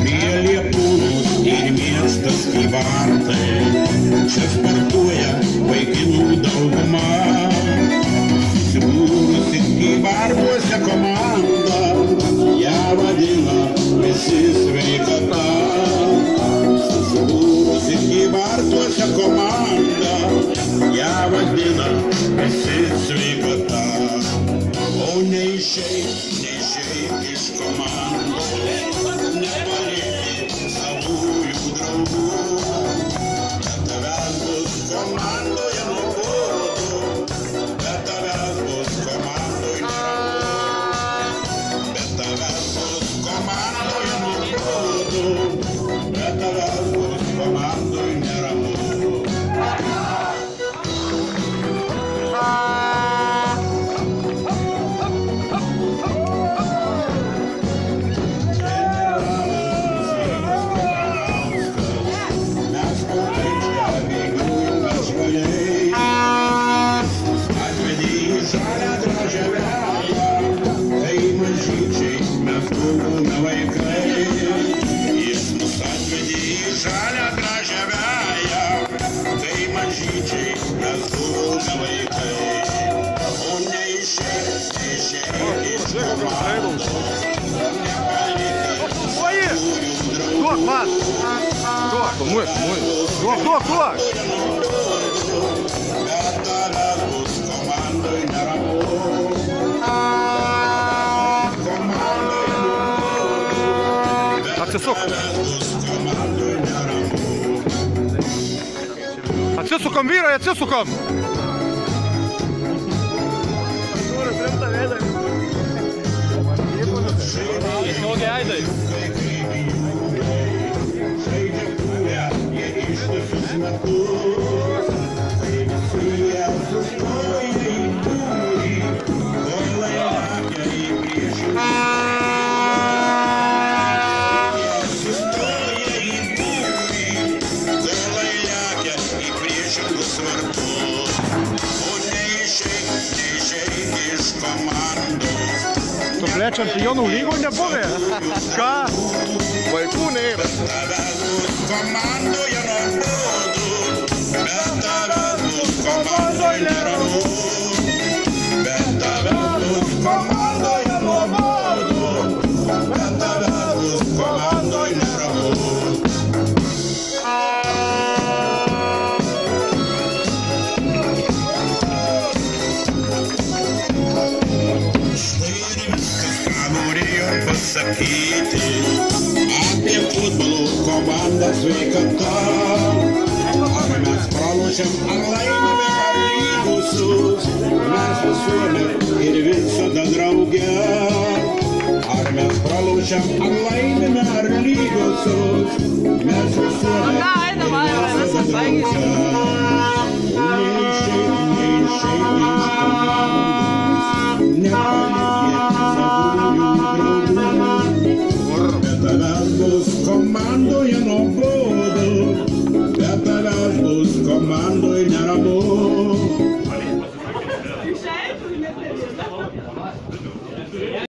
Prie Liepūnos ir miestas Kybartai, čia sportuoja vaikinų dauguma. Susibūrusi Kybartuose komanda, ją vadina visi sveikata. Susibūrusi Kybartuose komanda, ją vadina visi sveikata. O neišeik iš komandos, nepalikti savųjų draugų. Bet tavęs bus komandoje nuobodu, bet tavęs bus komandoje neramu. Bet tavęs bus komandoje nuobodu, bet tavęs bus komandoje neramu. Žalią gražią veją, tai mažyčiai mes buvome vaikai. O neišeik iš komandos, nepalikti savųjų draugų. Bet tavęs bus komandoj neramu. Atsisukam, vyrai, atsisukam! Tiesiogiai Aidai. Tokia čempionų lygų nebuvę. Ką? Vaikų nėra. Bet tavęs bus komandoje nuobodu, bet tavęs bus komandoje neramu. Bet tavęs bus komandoje nuobodu, bet tavęs bus komandoje neramu. Pasakyti apie futbolo komandą sveikata. Ar mes pralošiam, ar laimime, ar lygusius, mes visuomet ir visada drauge. Ar mes pralošiam, ar laimime, ar lygusius, mes visuomet ir visada drauge. Neišeik iš komandos,